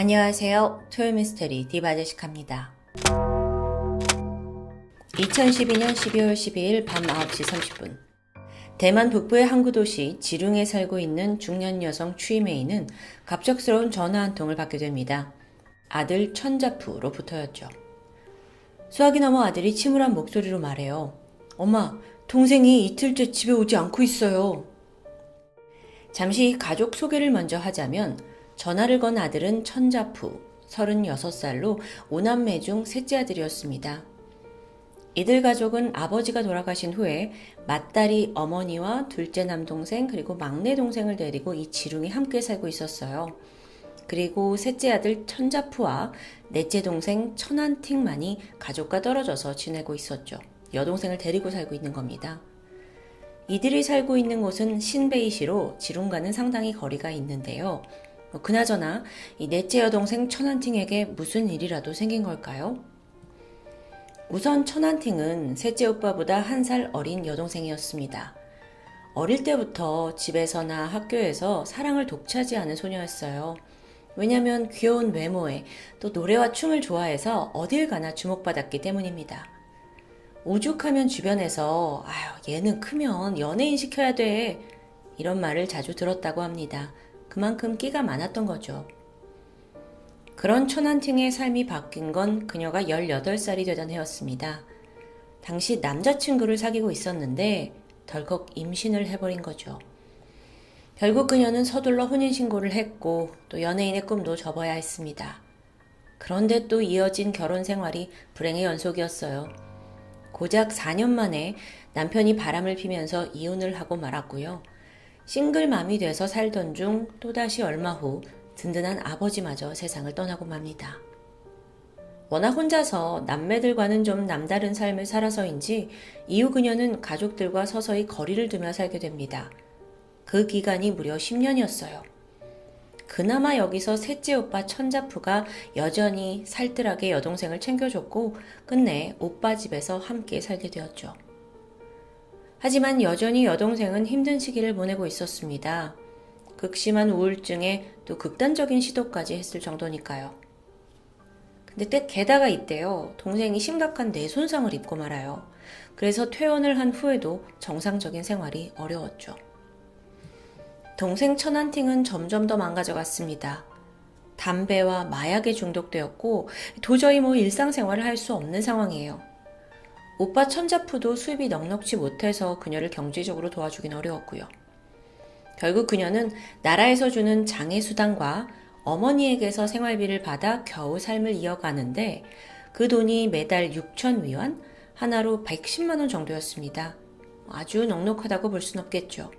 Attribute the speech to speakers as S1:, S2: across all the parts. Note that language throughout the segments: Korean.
S1: 안녕하세요. 토요 미스테리 디바제식합니다. 2012년 12월 12일 밤 9시 30분 대만 북부의 항구 도시 지룽에 살고 있는 중년 여성 추이메이는 갑작스러운 전화 한 통을 받게 됩니다. 아들 천자푸로부터였죠. 수화기 넘어 아들이 침울한 목소리로 말해요. 엄마, 동생이 이틀째 집에 오지 않고 있어요. 잠시 가족 소개를 먼저 하자면 전화를 건 아들은 천자푸, 36살로 5남매 중 셋째 아들이었습니다. 이들 가족은 아버지가 돌아가신 후에 맏딸이 어머니와 둘째 남동생 그리고 막내 동생을 데리고 이 지룽에 함께 살고 있었어요. 그리고 셋째 아들 천자푸와 넷째 동생 천안팅만이 가족과 떨어져서 지내고 있었죠. 여동생을 데리고 살고 있는 겁니다. 이들이 살고 있는 곳은 신베이시로 지룽과는 상당히 거리가 있는데요. 그나저나 이 넷째 여동생 천안팅에게 무슨 일이라도 생긴 걸까요? 우선 천안팅은 셋째 오빠보다 1살 어린 여동생이었습니다. 어릴 때부터 집에서나 학교에서 사랑을 독차지하는 소녀였어요. 왜냐면 귀여운 외모에 또 노래와 춤을 좋아해서 어딜 가나 주목받았기 때문입니다. 오죽하면 주변에서 아유 얘는 크면 연예인 시켜야 돼 이런 말을 자주 들었다고 합니다. 그만큼 끼가 많았던 거죠. 그런 천안팅의 삶이 바뀐 건 그녀가 18살이 되던 해였습니다. 당시 남자친구를 사귀고 있었는데 덜컥 임신을 해버린 거죠. 결국 그녀는 서둘러 혼인신고를 했고 또 연예인의 꿈도 접어야 했습니다. 그런데 또 이어진 결혼 생활이 불행의 연속이었어요. 고작 4년 만에 남편이 바람을 피면서 이혼을 하고 말았고요. 싱글맘이 돼서 살던 중 또다시 얼마 후 든든한 아버지마저 세상을 떠나고 맙니다. 워낙 혼자서 남매들과는 좀 남다른 삶을 살아서인지 이후 그녀는 가족들과 서서히 거리를 두며 살게 됩니다. 그 기간이 무려 10년이었어요. 그나마 여기서 셋째 오빠 천자푸가 여전히 살뜰하게 여동생을 챙겨줬고 끝내 오빠 집에서 함께 살게 되었죠. 하지만 여전히 여동생은 힘든 시기를 보내고 있었습니다. 극심한 우울증에 또 극단적인 시도까지 했을 정도니까요. 근데 게다가 이때요. 동생이 심각한 뇌 손상을 입고 말아요. 그래서 퇴원을 한 후에도 정상적인 생활이 어려웠죠. 동생 천안팅은 점점 더 망가져갔습니다. 담배와 마약에 중독되었고 도저히 일상생활을 할 수 없는 상황이에요. 오빠 천자푸도 수입이 넉넉지 못해서 그녀를 경제적으로 도와주긴 어려웠고요. 결국 그녀는 나라에서 주는 장애수당과 어머니에게서 생활비를 받아 겨우 삶을 이어가는데 그 돈이 매달 6,000위안, 하나로 110만 원 정도였습니다. 아주 넉넉하다고 볼 순 없겠죠.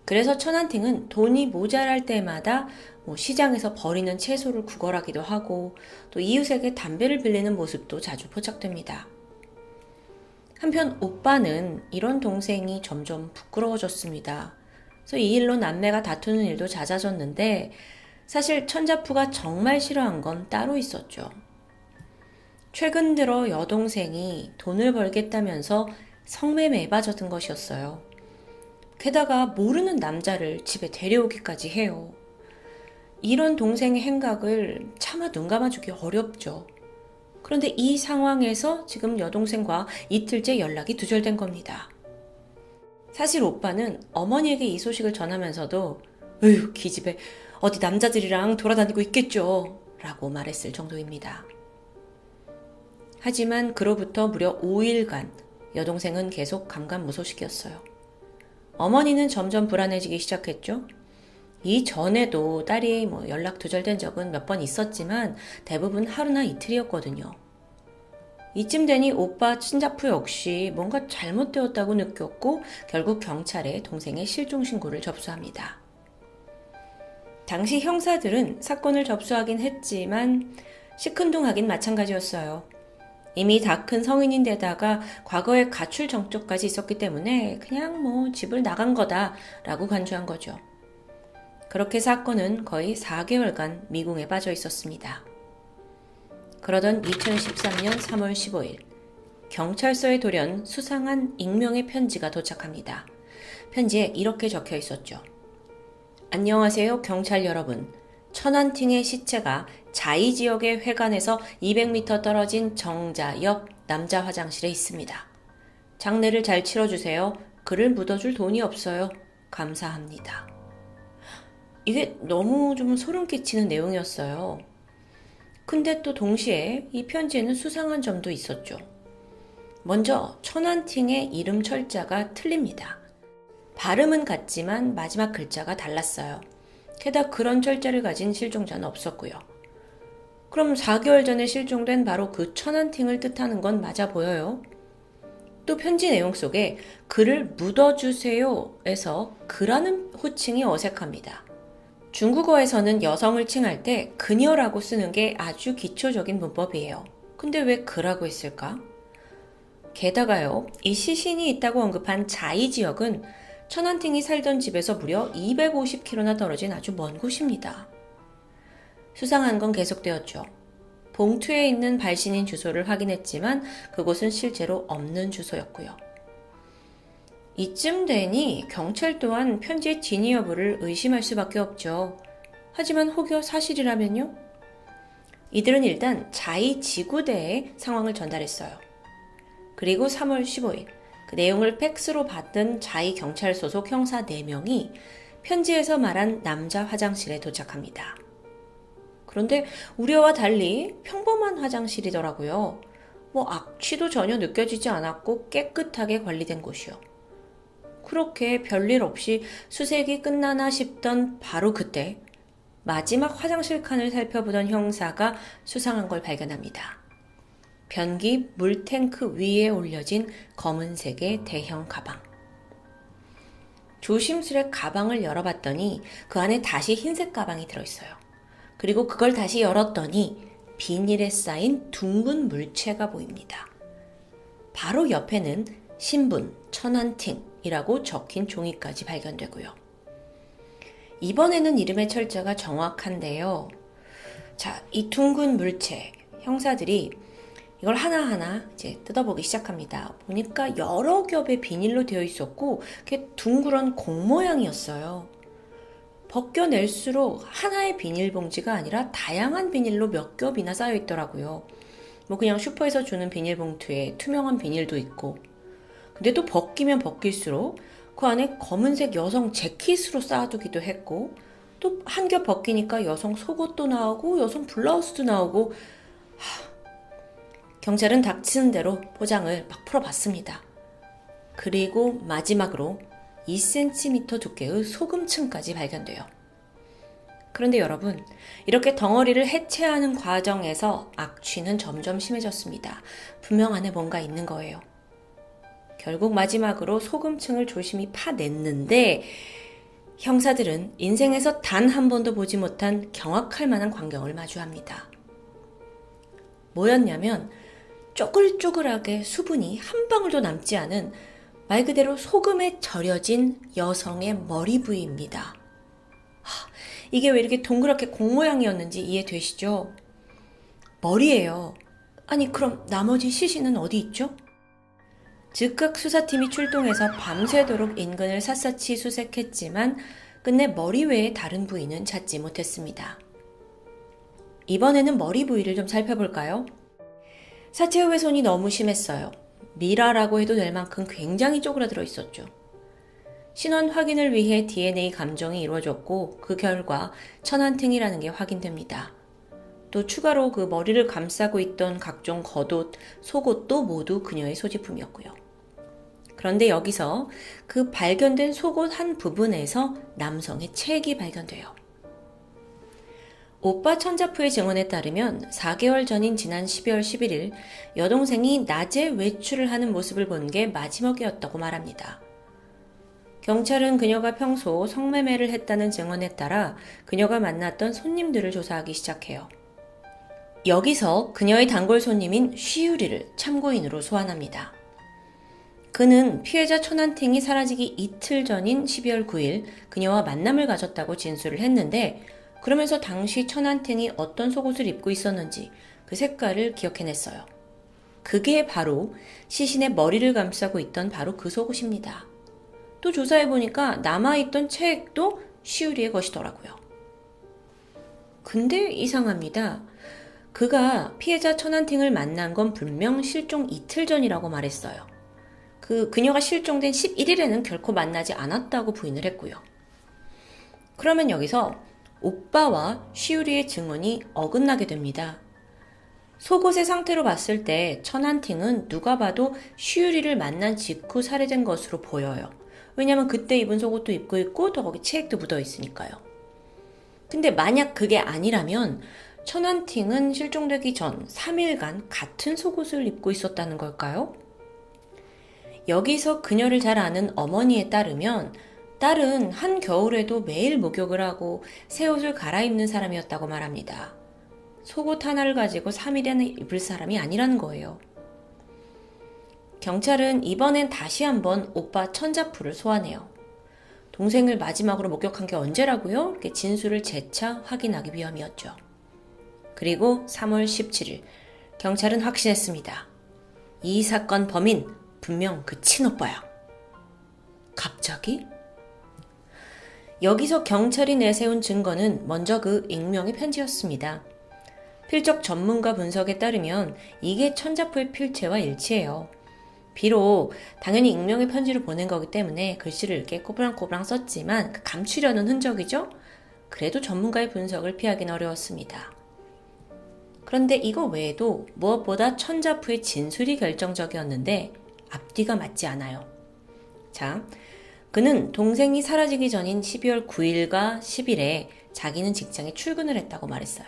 S1: 그래서 천안팅은 돈이 모자랄 때마다 시장에서 버리는 채소를 구걸하기도 하고 또 이웃에게 담배를 빌리는 모습도 자주 포착됩니다. 한편 오빠는 이런 동생이 점점 부끄러워졌습니다. 그래서 이 일로 남매가 다투는 일도 잦아졌는데 사실 천자푸가 정말 싫어한 건 따로 있었죠. 최근 들어 여동생이 돈을 벌겠다면서 성매매에 빠졌던 것이었어요. 게다가 모르는 남자를 집에 데려오기까지 해요. 이런 동생의 행각을 차마 눈 감아주기 어렵죠. 그런데 이 상황에서 지금 여동생과 이틀째 연락이 두절된 겁니다. 사실 오빠는 어머니에게 이 소식을 전하면서도 에휴 기집애 어디 남자들이랑 돌아다니고 있겠죠 라고 말했을 정도입니다. 하지만 그로부터 무려 5일간 여동생은 계속 감감무소식이었어요. 어머니는 점점 불안해지기 시작했죠. 이전에도 딸이 연락 두절된 적은 몇 번 있었지만 대부분 하루나 이틀이었거든요. 이쯤 되니 오빠 천자푸 역시 뭔가 잘못되었다고 느꼈고 결국 경찰에 동생의 실종 신고를 접수합니다. 당시 형사들은 사건을 접수하긴 했지만 시큰둥하긴 마찬가지였어요. 이미 다 큰 성인인데다가 과거에 가출 정적까지 있었기 때문에 그냥 집을 나간 거다라고 간주한 거죠. 그렇게 사건은 거의 4개월간 미궁에 빠져 있었습니다. 그러던 2013년 3월 15일 경찰서에 돌연 수상한 익명의 편지가 도착합니다. 편지에 이렇게 적혀 있었죠. 안녕하세요 경찰 여러분. 천안팅의 시체가 자이 지역의 회관에서 200m 떨어진 정자 옆 남자 화장실에 있습니다. 장례를 잘 치러주세요. 그를 묻어줄 돈이 없어요. 감사합니다. 이게 너무 좀 소름 끼치는 내용이었어요. 근데 또 동시에 이 편지에는 수상한 점도 있었죠. 먼저 천안팅의 이름 철자가 틀립니다. 발음은 같지만 마지막 글자가 달랐어요. 게다가 그런 철자를 가진 실종자는 없었고요. 그럼 4개월 전에 실종된 바로 그 천안팅을 뜻하는 건 맞아 보여요. 또 편지 내용 속에 그를 묻어주세요에서 그라는 호칭이 어색합니다. 중국어에서는 여성을 칭할 때 그녀라고 쓰는 게 아주 기초적인 문법이에요. 근데 왜 그라고 했을까? 게다가요, 이 시신이 있다고 언급한 자이 지역은 천안팅이 살던 집에서 무려 250km나 떨어진 아주 먼 곳입니다. 수상한 건 계속되었죠. 봉투에 있는 발신인 주소를 확인했지만 그곳은 실제로 없는 주소였고요. 이쯤 되니 경찰 또한 편지의 진위 여부를 의심할 수밖에 없죠. 하지만 혹여 사실이라면요? 이들은 일단 자이 지구대에 상황을 전달했어요. 그리고 3월 15일 그 내용을 팩스로 받은 자이 경찰 소속 형사 4명이 편지에서 말한 남자 화장실에 도착합니다. 그런데 우려와 달리 평범한 화장실이더라고요. 악취도 전혀 느껴지지 않았고 깨끗하게 관리된 곳이요. 그렇게 별일 없이 수색이 끝나나 싶던 바로 그때 마지막 화장실 칸을 살펴보던 형사가 수상한 걸 발견합니다. 변기 물탱크 위에 올려진 검은색의 대형 가방. 조심스레 가방을 열어봤더니 그 안에 다시 흰색 가방이 들어있어요. 그리고 그걸 다시 열었더니 비닐에 쌓인 둥근 물체가 보입니다. 바로 옆에는 신분 천안팅이라고 적힌 종이까지 발견되고요. 이번에는 이름의 철자가 정확한데요. 자, 이 둥근 물체, 형사들이 이걸 하나하나 이제 뜯어보기 시작합니다. 보니까 여러 겹의 비닐로 되어 있었고, 그게 둥그런 공 모양이었어요. 벗겨낼수록 하나의 비닐봉지가 아니라 다양한 비닐로 몇 겹이나 쌓여 있더라고요. 그냥 슈퍼에서 주는 비닐봉투에 투명한 비닐도 있고, 근데 또 벗기면 벗길수록 그 안에 검은색 여성 재킷으로 쌓아두기도 했고, 또 한 겹 벗기니까 여성 속옷도 나오고 여성 블라우스도 나오고. 경찰은 닥치는 대로 포장을 막 풀어봤습니다. 그리고 마지막으로 2cm 두께의 소금층까지 발견돼요. 그런데 여러분, 이렇게 덩어리를 해체하는 과정에서 악취는 점점 심해졌습니다. 분명 안에 뭔가 있는 거예요. 결국 마지막으로 소금층을 조심히 파냈는데 형사들은 인생에서 단 한 번도 보지 못한 경악할 만한 광경을 마주합니다. 뭐였냐면 쪼글쪼글하게 수분이 한 방울도 남지 않은 말 그대로 소금에 절여진 여성의 머리 부위입니다. 이게 왜 이렇게 동그랗게 공 모양이었는지 이해되시죠? 머리예요. 아니 그럼 나머지 시신은 어디 있죠? 즉각 수사팀이 출동해서 밤새도록 인근을 샅샅이 수색했지만 끝내 머리 외에 다른 부위는 찾지 못했습니다. 이번에는 머리 부위를 좀 살펴볼까요? 사체 훼손이 너무 심했어요. 미라라고 해도 될 만큼 굉장히 쪼그라들어 있었죠. 신원 확인을 위해 DNA 감정이 이루어졌고 그 결과 천안팅이라는 게 확인됩니다. 또 추가로 그 머리를 감싸고 있던 각종 겉옷, 속옷도 모두 그녀의 소지품이었고요. 그런데 여기서 그 발견된 속옷 한 부분에서 남성의 책이 발견돼요. 오빠 천자푸의 증언에 따르면 4개월 전인 지난 12월 11일 여동생이 낮에 외출을 하는 모습을 본 게 마지막이었다고 말합니다. 경찰은 그녀가 평소 성매매를 했다는 증언에 따라 그녀가 만났던 손님들을 조사하기 시작해요. 여기서 그녀의 단골 손님인 쉬유리를 참고인으로 소환합니다. 그는 피해자 천안팅이 사라지기 이틀 전인 12월 9일 그녀와 만남을 가졌다고 진술을 했는데 그러면서 당시 천안팅이 어떤 속옷을 입고 있었는지 그 색깔을 기억해냈어요. 그게 바로 시신의 머리를 감싸고 있던 바로 그 속옷입니다. 또 조사해보니까 남아있던 책도 시우리의 것이더라고요. 근데 이상합니다. 그가 피해자 천안팅을 만난 건 분명 실종 이틀 전이라고 말했어요. 그녀가 실종된 11일에는 결코 만나지 않았다고 부인을 했고요. 그러면 여기서 오빠와 시우리의 증언이 어긋나게 됩니다. 속옷의 상태로 봤을 때 천안팅은 누가 봐도 시우리를 만난 직후 살해된 것으로 보여요. 왜냐면 그때 입은 속옷도 입고 있고 또 거기 체액도 묻어 있으니까요. 근데 만약 그게 아니라면 천안팅은 실종되기 전 3일간 같은 속옷을 입고 있었다는 걸까요? 여기서 그녀를 잘 아는 어머니에 따르면 딸은 한겨울에도 매일 목욕을 하고 새 옷을 갈아입는 사람이었다고 말합니다. 속옷 하나를 가지고 3일에는 입을 사람이 아니라는 거예요. 경찰은 이번엔 다시 한번 오빠 천자푸를 소환해요. 동생을 마지막으로 목격한 게 언제라고요? 이렇게 진술을 재차 확인하기 위함이었죠. 그리고 3월 17일 경찰은 확신했습니다. 이 사건 범인 분명 그 친오빠야. 갑자기? 여기서 경찰이 내세운 증거는 먼저 그 익명의 편지였습니다. 필적 전문가 분석에 따르면 이게 천자푸의 필체와 일치해요. 비록 당연히 익명의 편지를 보낸 거기 때문에 글씨를 이렇게 꼬부랑꼬부랑 썼지만 감추려는 흔적이죠? 그래도 전문가의 분석을 피하기는 어려웠습니다. 그런데 이거 외에도 무엇보다 천자푸의 진술이 결정적이었는데 앞뒤가 맞지 않아요. 자, 그는 동생이 사라지기 전인 12월 9일과 10일에 자기는 직장에 출근을 했다고 말했어요.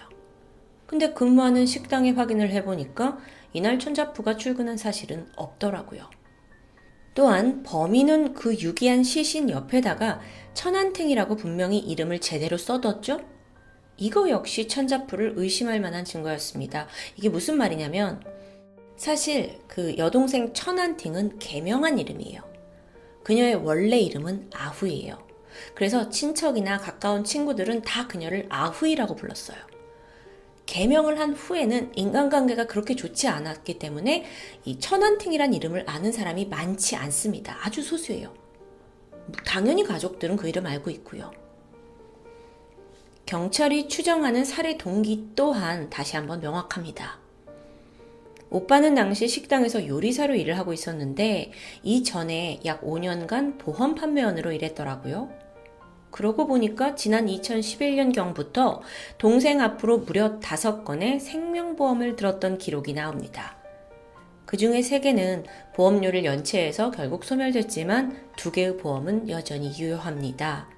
S1: 근데 근무하는 식당에 확인을 해보니까 이날 천자푸가 출근한 사실은 없더라고요. 또한 범인은 그 유기한 시신 옆에다가 천안팅이라고 분명히 이름을 제대로 써뒀죠? 이거 역시 천자푸를 의심할 만한 증거였습니다. 이게 무슨 말이냐면 사실 그 여동생 천안팅은 개명한 이름이에요. 그녀의 원래 이름은 아후이에요. 그래서 친척이나 가까운 친구들은 다 그녀를 아후이라고 불렀어요. 개명을 한 후에는 인간관계가 그렇게 좋지 않았기 때문에 이 천안팅이란 이름을 아는 사람이 많지 않습니다. 아주 소수예요. 당연히 가족들은 그 이름 알고 있고요. 경찰이 추정하는 살해 동기 또한 다시 한번 명확합니다. 오빠는 당시 식당에서 요리사로 일을 하고 있었는데 이전에 약 5년간 보험 판매원으로 일했더라고요. 그러고 보니까 지난 2011년경부터 동생 앞으로 무려 5건의 생명보험을 들었던 기록이 나옵니다. 그 중에 3개는 보험료를 연체해서 결국 소멸됐지만 2개의 보험은 여전히 유효합니다.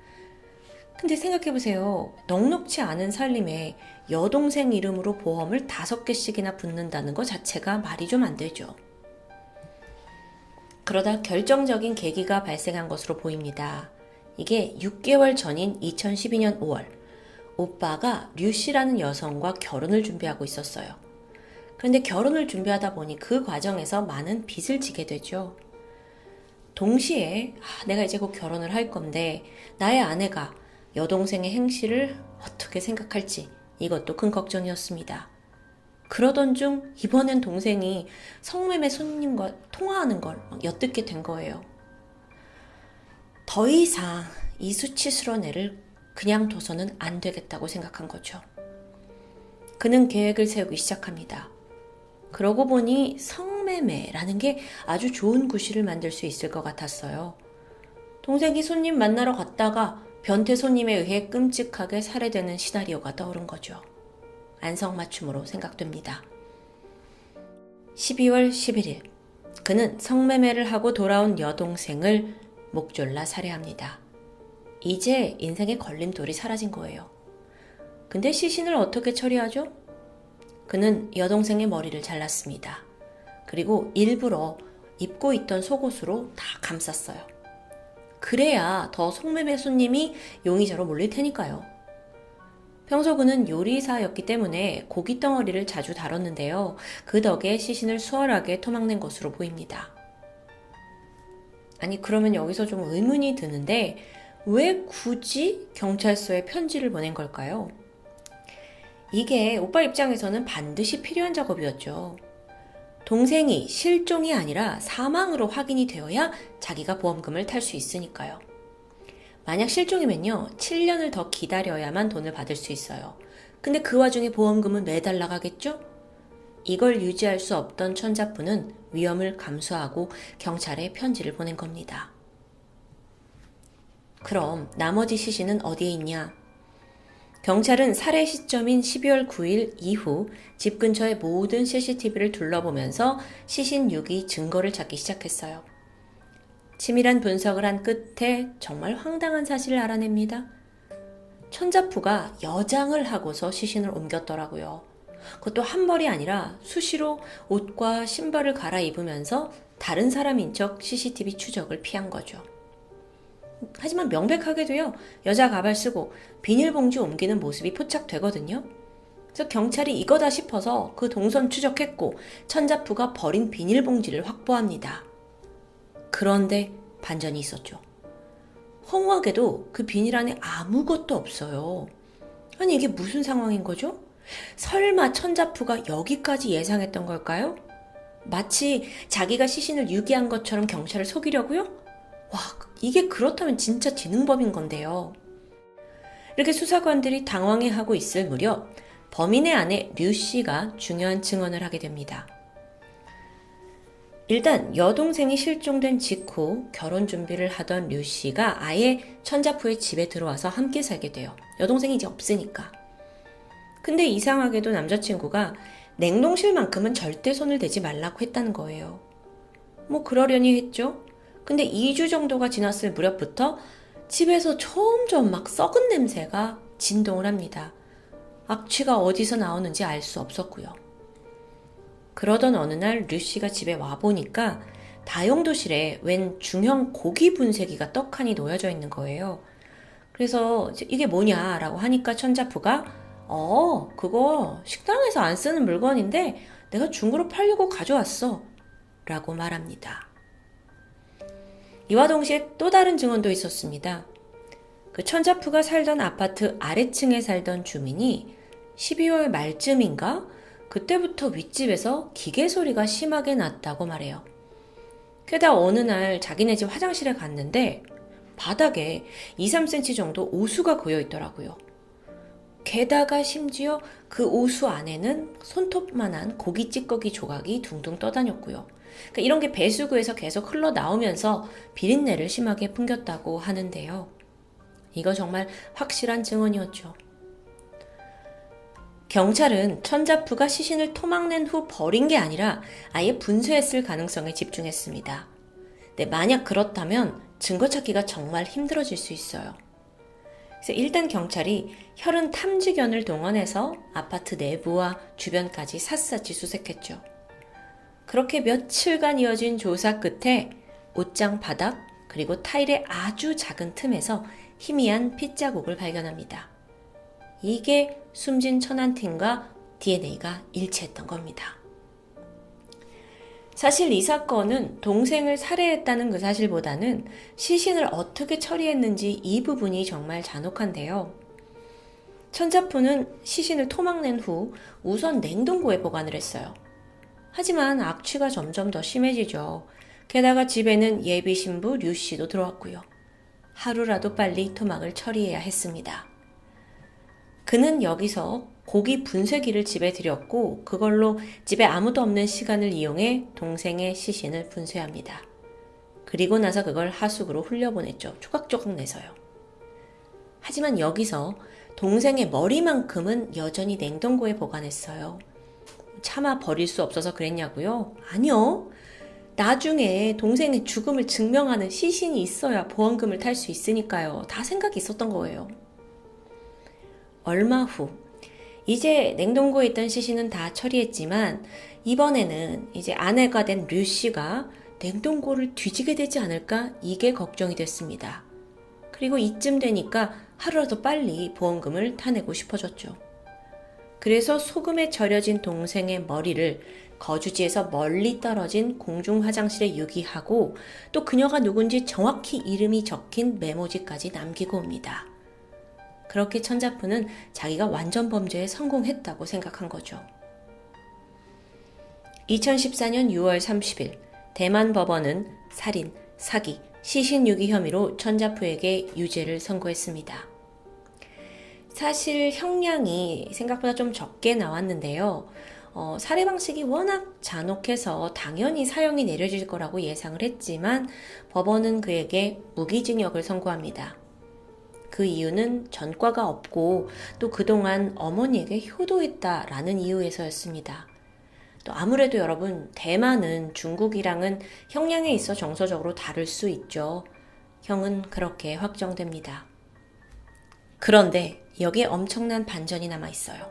S1: 근데 생각해보세요. 넉넉지 않은 살림에 여동생 이름으로 보험을 5개씩이나 붙는다는 것 자체가 말이 좀 안 되죠. 그러다 결정적인 계기가 발생한 것으로 보입니다. 이게 6개월 전인 2012년 5월, 오빠가 류 씨라는 여성과 결혼을 준비하고 있었어요. 그런데 결혼을 준비하다 보니 그 과정에서 많은 빚을 지게 되죠. 동시에 내가 이제 곧 결혼을 할 건데 나의 아내가 여동생의 행실을 어떻게 생각할지 이것도 큰 걱정이었습니다. 그러던 중 이번엔 동생이 성매매 손님과 통화하는 걸 엿듣게 된 거예요. 더 이상 이 수치스러운 애를 그냥 둬서는 안 되겠다고 생각한 거죠. 그는 계획을 세우기 시작합니다. 그러고 보니 성매매라는 게 아주 좋은 구실을 만들 수 있을 것 같았어요. 동생이 손님 만나러 갔다가 변태 손님에 의해 끔찍하게 살해되는 시나리오가 떠오른 거죠. 안성맞춤으로 생각됩니다. 12월 11일, 그는 성매매를 하고 돌아온 여동생을 목졸라 살해합니다. 이제 인생의 걸림돌이 사라진 거예요. 근데 시신을 어떻게 처리하죠? 그는 여동생의 머리를 잘랐습니다. 그리고 일부러 입고 있던 속옷으로 다 감쌌어요. 그래야 더 성매매 손님이 용의자로 몰릴 테니까요. 평소 그는 요리사였기 때문에 고기 덩어리를 자주 다뤘는데요. 그 덕에 시신을 수월하게 토막낸 것으로 보입니다. 아니, 그러면 여기서 좀 의문이 드는데 왜 굳이 경찰서에 편지를 보낸 걸까요? 이게 오빠 입장에서는 반드시 필요한 작업이었죠. 동생이 실종이 아니라 사망으로 확인이 되어야 자기가 보험금을 탈 수 있으니까요. 만약 실종이면요, 7년을 더 기다려야만 돈을 받을 수 있어요. 근데 그 와중에 보험금은 매달 나가겠죠? 이걸 유지할 수 없던 천자푸는 위험을 감수하고 경찰에 편지를 보낸 겁니다. 그럼 나머지 시신은 어디에 있냐? 경찰은 살해 시점인 12월 9일 이후 집 근처의 모든 CCTV를 둘러보면서 시신 유기 증거를 찾기 시작했어요. 치밀한 분석을 한 끝에 정말 황당한 사실을 알아냅니다. 천자푸가 여장을 하고서 시신을 옮겼더라고요. 그것도 한 벌이 아니라 수시로 옷과 신발을 갈아입으면서 다른 사람인 척 CCTV 추적을 피한 거죠. 하지만 명백하게도요, 여자 가발 쓰고 비닐봉지 옮기는 모습이 포착되거든요. 그래서 경찰이 이거다 싶어서 그 동선 추적했고 천자푸가 버린 비닐봉지를 확보합니다. 그런데 반전이 있었죠. 허무하게도 그 비닐 안에 아무것도 없어요. 아니 이게 무슨 상황인 거죠? 설마 천자푸가 여기까지 예상했던 걸까요? 마치 자기가 시신을 유기한 것처럼 경찰을 속이려고요? 와, 이게 그렇다면 진짜 지능범인 건데요. 이렇게 수사관들이 당황해하고 있을 무렵 범인의 아내 류 씨가 중요한 증언을 하게 됩니다. 일단 여동생이 실종된 직후 결혼 준비를 하던 류 씨가 아예 천자푸의 집에 들어와서 함께 살게 돼요. 여동생이 이제 없으니까. 근데 이상하게도 남자친구가 냉동실만큼은 절대 손을 대지 말라고 했다는 거예요. 뭐 그러려니 했죠. 근데 2주 정도가 지났을 무렵부터 집에서 점점 막 썩은 냄새가 진동을 합니다. 악취가 어디서 나오는지 알 수 없었고요. 그러던 어느 날 류씨가 집에 와보니까 다용도실에 웬 중형 고기 분쇄기가 떡하니 놓여져 있는 거예요. 그래서 이게 뭐냐라고 하니까 천자푸가 그거 식당에서 안 쓰는 물건인데 내가 중고로 팔려고 가져왔어 라고 말합니다. 이와 동시에 또 다른 증언도 있었습니다. 그 천자푸가 살던 아파트 아래층에 살던 주민이 12월 말쯤인가 그때부터 윗집에서 기계 소리가 심하게 났다고 말해요. 게다가 어느 날 자기네 집 화장실에 갔는데 바닥에 2-3cm 정도 오수가 고여 있더라고요. 게다가 심지어 그 오수 안에는 손톱만한 고기 찌꺼기 조각이 둥둥 떠다녔고요. 그러니까 이런 게 배수구에서 계속 흘러나오면서 비린내를 심하게 풍겼다고 하는데요. 이거 정말 확실한 증언이었죠. 경찰은 천자푸가 시신을 토막낸 후 버린 게 아니라 아예 분쇄했을 가능성에 집중했습니다. 네, 만약 그렇다면 증거 찾기가 정말 힘들어질 수 있어요. 그래서 일단 경찰이 혈흔 탐지견을 동원해서 아파트 내부와 주변까지 샅샅이 수색했죠. 그렇게 며칠간 이어진 조사 끝에 옷장 바닥 그리고 타일의 아주 작은 틈에서 희미한 핏자국을 발견합니다. 이게 숨진 천안팀과 DNA가 일치했던 겁니다. 사실 이 사건은 동생을 살해했다는 그 사실보다는 시신을 어떻게 처리했는지 이 부분이 정말 잔혹한데요. 천자푸는 시신을 토막낸 후 우선 냉동고에 보관을 했어요. 하지만 악취가 점점 더 심해지죠. 게다가 집에는 예비 신부 류 씨도 들어왔고요. 하루라도 빨리 토막을 처리해야 했습니다. 그는 여기서 고기 분쇄기를 집에 들였고 그걸로 집에 아무도 없는 시간을 이용해 동생의 시신을 분쇄합니다. 그리고 나서 그걸 하수구로 흘려보냈죠. 조각조각 내서요. 하지만 여기서 동생의 머리만큼은 여전히 냉동고에 보관했어요. 차마 버릴 수 없어서 그랬냐고요? 아니요. 나중에 동생의 죽음을 증명하는 시신이 있어야 보험금을 탈 수 있으니까요. 다 생각이 있었던 거예요. 얼마 후 이제 냉동고에 있던 시신은 다 처리했지만 이번에는 이제 아내가 된 류 씨가 냉동고를 뒤지게 되지 않을까 이게 걱정이 됐습니다. 그리고 이쯤 되니까 하루라도 빨리 보험금을 타내고 싶어졌죠. 그래서 소금에 절여진 동생의 머리를 거주지에서 멀리 떨어진 공중 화장실에 유기하고 또 그녀가 누군지 정확히 이름이 적힌 메모지까지 남기고 옵니다. 그렇게 천자푸는 자기가 완전 범죄에 성공했다고 생각한 거죠. 2014년 6월 30일 대만 법원은 살인, 사기, 시신 유기 혐의로 천자푸에게 유죄를 선고했습니다. 사실 형량이 생각보다 좀 적게 나왔는데요. 살해 방식이 워낙 잔혹해서 당연히 사형이 내려질 거라고 예상을 했지만 법원은 그에게 무기징역을 선고합니다. 그 이유는 전과가 없고 또 그동안 어머니에게 효도했다라는 이유에서였습니다. 또 아무래도 여러분, 대만은 중국이랑은 형량에 있어 정서적으로 다를 수 있죠. 형은 그렇게 확정됩니다. 그런데 여기에 엄청난 반전이 남아 있어요.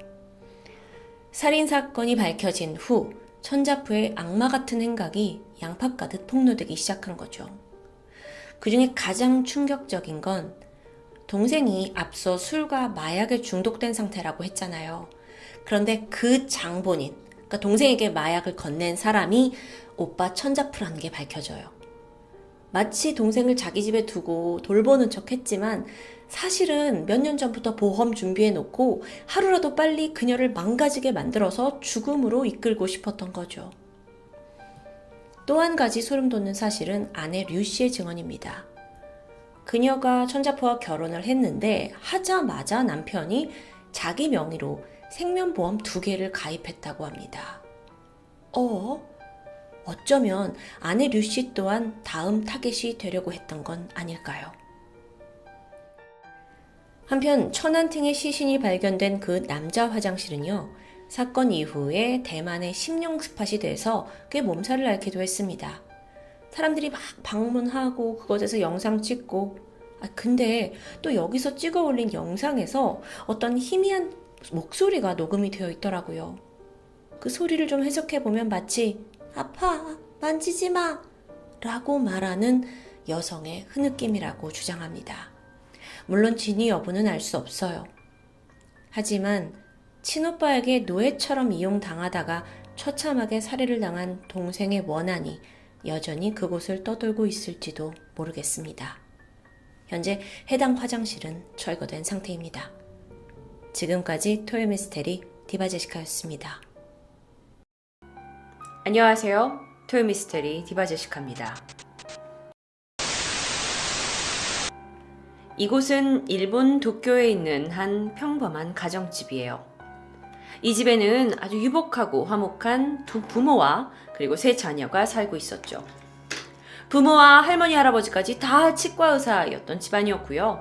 S1: 살인사건이 밝혀진 후 천자푸의 악마 같은 행각이 양파 가듯 폭로되기 시작한 거죠. 그 중에 가장 충격적인 건 동생이 앞서 술과 마약에 중독된 상태라고 했잖아요. 그런데 그 장본인, 그러니까 동생에게 마약을 건넨 사람이 오빠 천자푸라는 게 밝혀져요. 마치 동생을 자기 집에 두고 돌보는 척 했지만 사실은 몇 년 전부터 보험 준비해 놓고 하루라도 빨리 그녀를 망가지게 만들어서 죽음으로 이끌고 싶었던 거죠. 또 한 가지 소름 돋는 사실은 아내 류 씨의 증언입니다. 그녀가 천자푸와 결혼을 했는데 하자마자 남편이 자기 명의로 생명보험 2개를 가입했다고 합니다. 어쩌면 아내 류 씨 또한 다음 타겟이 되려고 했던 건 아닐까요? 한편 천안팅의 시신이 발견된 그 남자 화장실은요, 사건 이후에 대만의 심령 스팟이 돼서 꽤 몸살을 앓기도 했습니다. 사람들이 막 방문하고 그것에서 영상 찍고, 근데 또 여기서 찍어 올린 영상에서 어떤 희미한 목소리가 녹음이 되어 있더라고요. 그 소리를 좀 해석해보면 마치 아파, 만지지 마 라고 말하는 여성의 흐느낌이라고 주장합니다. 물론 진위 여부는 알 수 없어요. 하지만 친오빠에게 노예처럼 이용당하다가 처참하게 살해를 당한 동생의 원한이 여전히 그곳을 떠돌고 있을지도 모르겠습니다. 현재 해당 화장실은 철거된 상태입니다. 지금까지 토요미스테리 디바제시카였습니다. 안녕하세요. 토요미스테리 디바제시카입니다. 이곳은 일본 도쿄에 있는 한 평범한 가정집이에요. 이 집에는 아주 유복하고 화목한 두 부모와 그리고 3 자녀가 살고 있었죠. 부모와 할머니, 할아버지까지 다 치과의사였던 집안이었고요.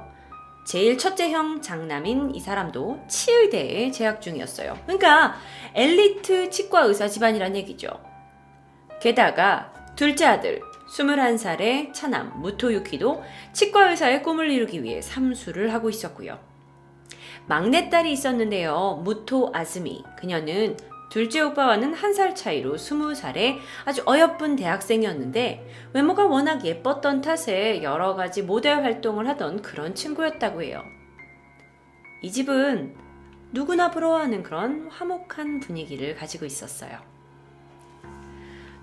S1: 제일 첫째 형 장남인 이 사람도 치의대에 재학 중이었어요. 그러니까 엘리트 치과의사 집안이란 얘기죠. 게다가 둘째 아들 21살의 차남 무토유키도 치과의사의 꿈을 이루기 위해 삼수를 하고 있었고요. 막내딸이 있었는데요. 무토 아즈미. 그녀는 둘째 오빠와는 1살 차이로 20살의 아주 어여쁜 대학생이었는데 외모가 워낙 예뻤던 탓에 여러 가지 모델 활동을 하던 그런 친구였다고 해요. 이 집은 누구나 부러워하는 그런 화목한 분위기를 가지고 있었어요.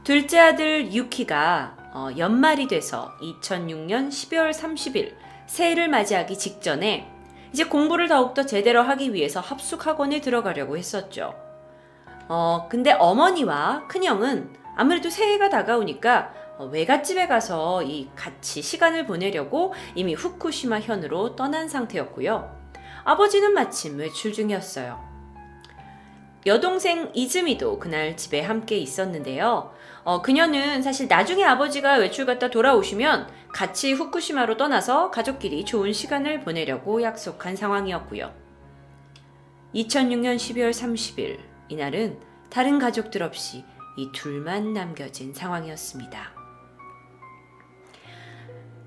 S1: 둘째 아들 유키가 연말이 돼서 2006년 12월 30일 새해를 맞이하기 직전에 이제 공부를 더욱더 제대로 하기 위해서 합숙학원에 들어가려고 했었죠. 근데 어머니와 큰형은 아무래도 새해가 다가오니까 외갓집에 가서 같이 시간을 보내려고 이미 후쿠시마 현으로 떠난 상태였고요. 아버지는 마침 외출 중이었어요. 여동생 이즈미도 그날 집에 함께 있었는데요. 그녀는 사실 나중에 아버지가 외출 갔다 돌아오시면 같이 후쿠시마로 떠나서 가족끼리 좋은 시간을 보내려고 약속한 상황이었고요. 2006년 12월 30일 이날은 다른 가족들 없이 이 둘만 남겨진 상황이었습니다.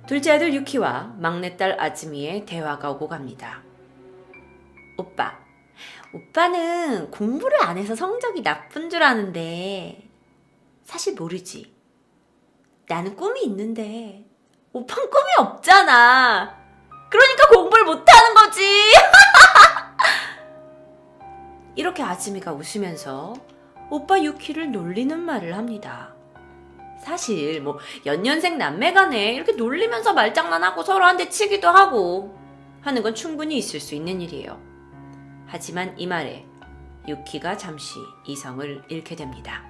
S1: 둘째 아들 유키와 막내딸 아즈미의 대화가 오고 갑니다. 오빠는 공부를 안 해서 성적이 나쁜 줄 아는데 사실 모르지. 나는 꿈이 있는데 오빠는 꿈이 없잖아. 그러니까 공부를 못하는 거지. 이렇게 아즈미가 웃으면서 오빠 유키를 놀리는 말을 합니다. 사실 연년생 남매 간에 이렇게 놀리면서 말장난하고 서로 한 대 치기도 하고 하는 건 충분히 있을 수 있는 일이에요. 하지만 이 말에 유키가 잠시 이성을 잃게 됩니다.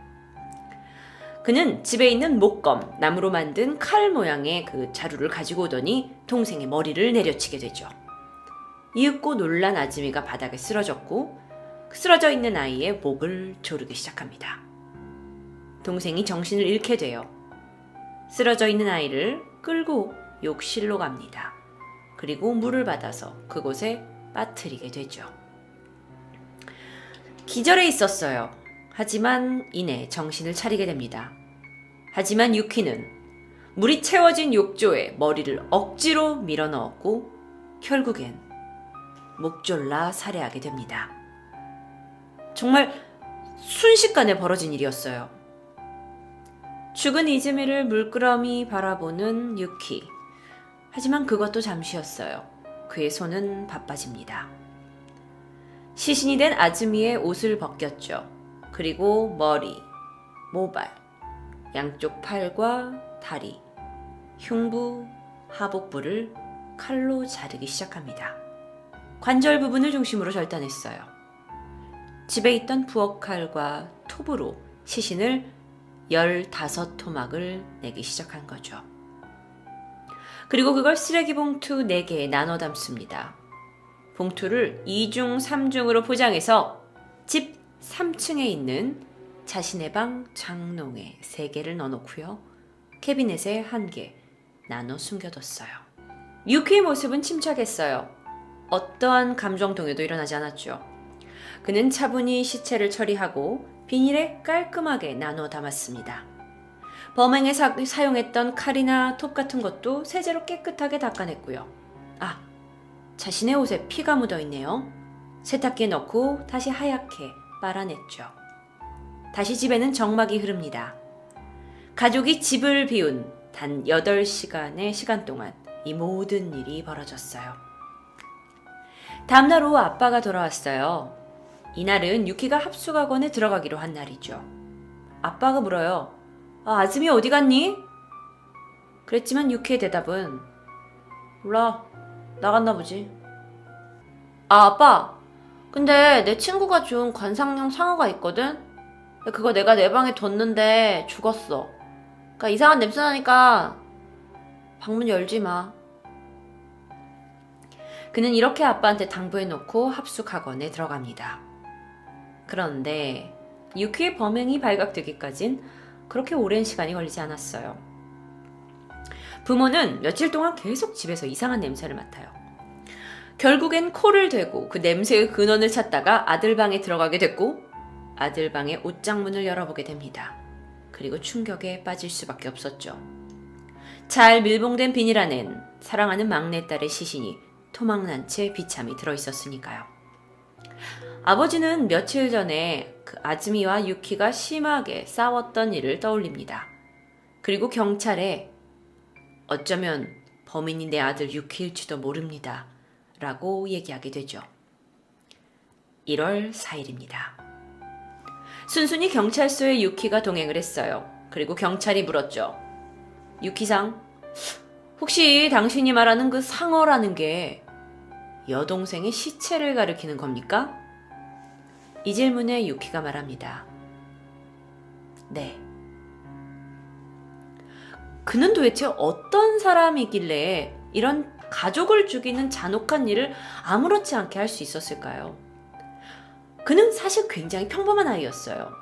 S1: 그는 집에 있는 목검, 나무로 만든 칼 모양의 그 자루를 가지고 오더니 동생의 머리를 내려치게 되죠. 이윽고 놀란 아즈미가 바닥에 쓰러졌고 쓰러져 있는 아이의 목을 조르기 시작합니다. 동생이 정신을 잃게 돼요. 쓰러져 있는 아이를 끌고 욕실로 갑니다. 그리고 물을 받아서 그곳에 빠뜨리게 되죠. 기절해 있었어요. 하지만 이내 정신을 차리게 됩니다. 하지만 유키는 물이 채워진 욕조에 머리를 억지로 밀어넣었고 결국엔 목 졸라 살해하게 됩니다. 정말 순식간에 벌어진 일이었어요. 죽은 이즈미를 물끄러미 바라보는 유키. 하지만 그것도 잠시였어요. 그의 손은 바빠집니다. 시신이 된 아즈미의 옷을 벗겼죠. 그리고 머리, 모발, 양쪽 팔과 다리, 흉부, 하복부를 칼로 자르기 시작합니다. 관절 부분을 중심으로 절단했어요. 집에 있던 부엌칼과 톱으로 시신을 15토막을 내기 시작한 거죠. 그리고 그걸 쓰레기 봉투 4개에 나눠 담습니다. 봉투를 2중, 3중으로 포장해서 집 3층에 있는 자신의 방 장롱에 3개를 넣어놓고요. 캐비넷에 1개 나눠 숨겨뒀어요. 유키의 모습은 침착했어요. 어떠한 감정 동요도 일어나지 않았죠. 그는 차분히 시체를 처리하고 비닐에 깔끔하게 나눠 담았습니다. 범행에 사용했던 칼이나 톱 같은 것도 세제로 깨끗하게 닦아냈고요. 자신의 옷에 피가 묻어있네요. 세탁기에 넣고 다시 하얗게 빨아냈죠. 다시 집에는 정막이 흐릅니다. 가족이 집을 비운 단 8시간의 시간 동안 이 모든 일이 벌어졌어요. 다음날 오후 아빠가 돌아왔어요. 이날은 유키가 합숙학원에 들어가기로 한 날이죠. 아빠가 물어요. 아즈미 어디 갔니? 그랬지만 유키의 대답은 몰라, 나갔나 보지. 아빠, 근데 내 친구가 준 관상용 상어가 있거든? 그거 내가 내 방에 뒀는데 죽었어. 그러니까 이상한 냄새 나니까 방문 열지 마. 그는 이렇게 아빠한테 당부해놓고 합숙학원에 들어갑니다. 그런데 유키의 범행이 발각되기까진 그렇게 오랜 시간이 걸리지 않았어요. 부모는 며칠 동안 계속 집에서 이상한 냄새를 맡아요. 결국엔 코를 대고 그 냄새의 근원을 찾다가 아들 방에 들어가게 됐고 아들 방의 옷장문을 열어보게 됩니다. 그리고 충격에 빠질 수밖에 없었죠. 잘 밀봉된 비닐 안엔 사랑하는 막내딸의 시신이 토막난 채 비참히 들어있었으니까요. 아버지는 며칠 전에 그 아즈미와 유키가 심하게 싸웠던 일을 떠올립니다. 그리고 경찰에 어쩌면 범인이 내 아들 유키일지도 모릅니다. 라고 얘기하게 되죠. 1월 4일입니다. 순순히 경찰서에 유키가 동행을 했어요. 그리고 경찰이 물었죠. 유키상, 혹시 당신이 말하는 그 상어라는 게 여동생의 시체를 가리키는 겁니까? 이 질문에 유키가 말합니다. 네. 그는 도대체 어떤 사람이길래 이런 가족을 죽이는 잔혹한 일을 아무렇지 않게 할 수 있었을까요? 그는 사실 굉장히 평범한 아이였어요.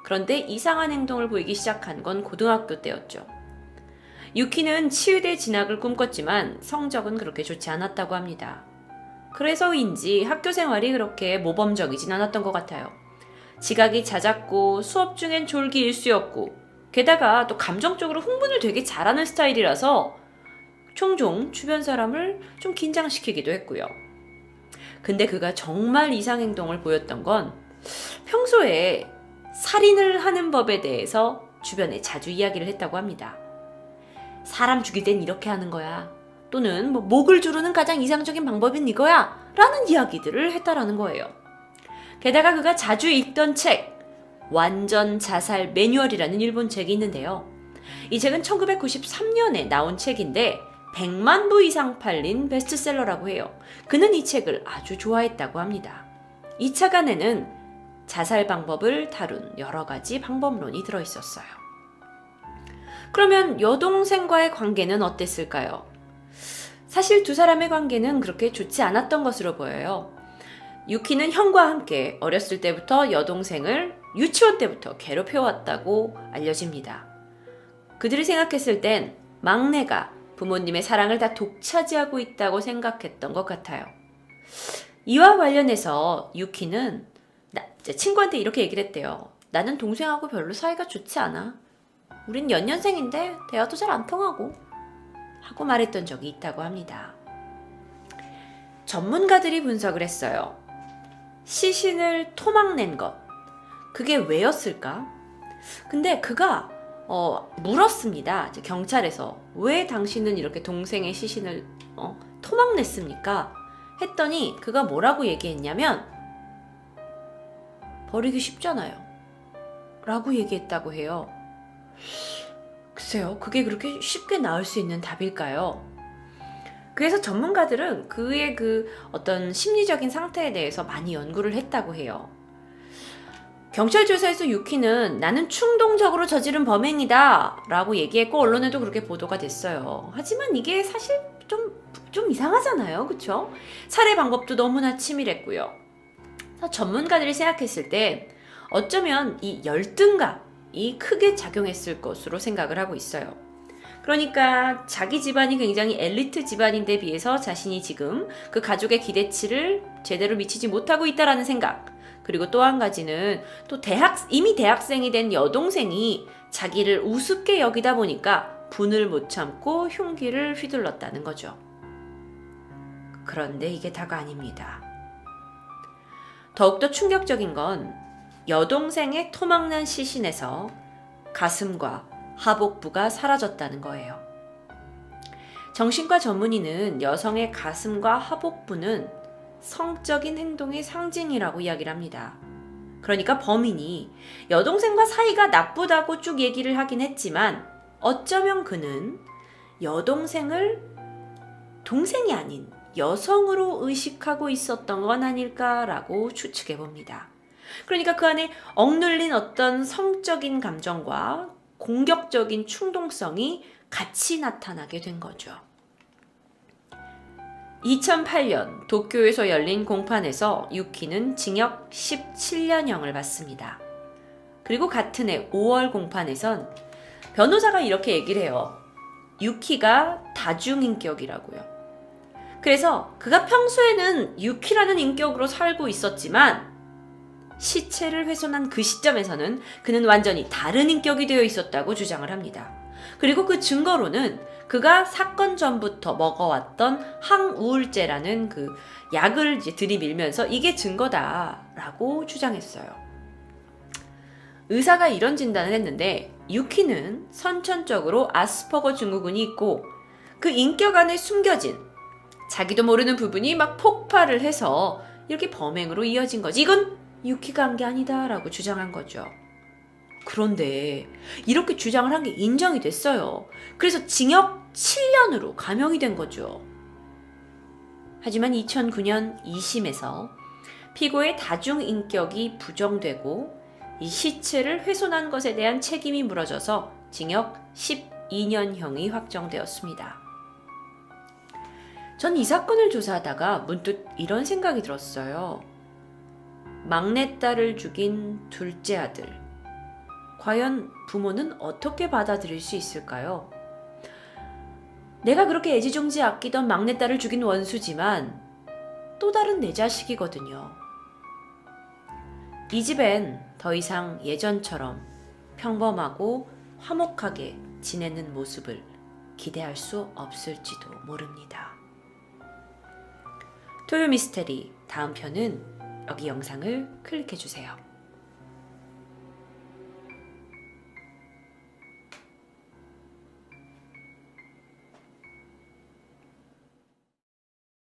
S1: 그런데 이상한 행동을 보이기 시작한 건 고등학교 때였죠. 유키는 치의대 진학을 꿈꿨지만 성적은 그렇게 좋지 않았다고 합니다. 그래서인지 학교 생활이 그렇게 모범적이진 않았던 것 같아요. 지각이 잦았고 수업 중엔 졸기 일수였고 게다가 또 감정적으로 흥분을 되게 잘하는 스타일이라서 종종 주변 사람을 좀 긴장시키기도 했고요. 근데 그가 정말 이상행동을 보였던 건 평소에 살인을 하는 법에 대해서 주변에 자주 이야기를 했다고 합니다. 사람 죽일 땐 이렇게 하는 거야. 또는 목을 조르는 가장 이상적인 방법은 이거야. 라는 이야기들을 했다라는 거예요. 게다가 그가 자주 읽던 책, 완전 자살 매뉴얼이라는 일본 책이 있는데요. 이 책은 1993년에 나온 책인데 100만 부 이상 팔린 베스트셀러라고 해요. 그는 이 책을 아주 좋아했다고 합니다. 이 책 안에는 자살 방법을 다룬 여러 가지 방법론이 들어있었어요. 그러면 여동생과의 관계는 어땠을까요?
S2: 사실 두 사람의 관계는 그렇게 좋지 않았던 것으로 보여요. 유키는 형과 함께 어렸을 때부터 여동생을 유치원 때부터 괴롭혀왔다고 알려집니다. 그들이 생각했을 땐 막내가 부모님의 사랑을 다 독차지하고 있다고 생각했던 것 같아요. 이와 관련해서 유키는 친구한테 이렇게 얘기를 했대요. 나는 동생하고 별로 사이가 좋지 않아. 우린 연년생인데 대화도 잘 안 통하고 하고 말했던 적이 있다고 합니다. 전문가들이 분석을 했어요. 시신을 토막낸 것, 그게 왜였을까? 근데 그가 물었습니다. 경찰에서 왜 당신은 이렇게 동생의 시신을 토막냈습니까? 했더니 그가 뭐라고 얘기했냐면 버리기 쉽잖아요 라고 얘기했다고 해요. 글쎄요, 그게 그렇게 쉽게 나올 수 있는 답일까요? 그래서 전문가들은 그의 어떤 심리적인 상태에 대해서 많이 연구를 했다고 해요. 경찰 조사에서 유키는 나는 충동적으로 저지른 범행이다 라고 얘기했고 언론에도 그렇게 보도가 됐어요. 하지만 이게 사실 좀 이상하잖아요. 그쵸? 살해 방법도 너무나 치밀했고요. 전문가들이 생각했을 때 어쩌면 이 열등감이 크게 작용했을 것으로 생각을 하고 있어요. 그러니까 자기 집안이 굉장히 엘리트 집안인데 비해서 자신이 지금 그 가족의 기대치를 제대로 미치지 못하고 있다라는 생각, 그리고 또 한 가지는 또 이미 대학생이 된 여동생이 자기를 우습게 여기다 보니까 분을 못 참고 흉기를 휘둘렀다는 거죠. 그런데 이게 다가 아닙니다. 더욱더 충격적인 건 여동생의 토막난 시신에서 가슴과 하복부가 사라졌다는 거예요. 정신과 전문의는 여성의 가슴과 하복부는 성적인 행동의 상징이라고 이야기를 합니다. 그러니까 범인이 여동생과 사이가 나쁘다고 쭉 얘기를 하긴 했지만 어쩌면 그는 여동생을 동생이 아닌 여성으로 의식하고 있었던 건 아닐까라고 추측해 봅니다. 그러니까 그 안에 억눌린 어떤 성적인 감정과 공격적인 충동성이 같이 나타나게 된 거죠. 2008년 도쿄에서 열린 공판에서 유키는 징역 17년형을 받습니다. 그리고 같은 해 5월 공판에선 변호사가 이렇게 얘기를 해요. 유키가 다중인격이라고요. 그래서 그가 평소에는 유키라는 인격으로 살고 있었지만 시체를 훼손한 그 시점에서는 그는 완전히 다른 인격이 되어 있었다고 주장을 합니다. 그리고 그 증거로는 그가 사건 전부터 먹어왔던 항우울제라는 그 약을 이제 들이밀면서 이게 증거다라고 주장했어요. 의사가 이런 진단을 했는데 유키는 선천적으로 아스퍼거 증후군이 있고 그 인격 안에 숨겨진 자기도 모르는 부분이 막 폭발을 해서 이렇게 범행으로 이어진 거지. 이건 유키가 한 게 아니다라고 주장한 거죠. 그런데 이렇게 주장을 한 게 인정이 됐어요. 그래서 징역 7년으로 감형이 된 거죠. 하지만 2009년 2심에서 피고의 다중인격이 부정되고 이 시체를 훼손한 것에 대한 책임이 물어져서 징역 12년형이 확정되었습니다. 전 이 사건을 조사하다가 문득 이런 생각이 들었어요. 막내딸을 죽인 둘째 아들. 과연 부모는 어떻게 받아들일 수 있을까요? 내가 그렇게 애지중지 아끼던 막내딸을 죽인 원수지만 또 다른 내 자식이거든요. 이 집엔 더 이상 예전처럼 평범하고 화목하게 지내는 모습을 기대할 수 없을지도 모릅니다. 토요 미스테리 다음 편은 여기 영상을 클릭해주세요.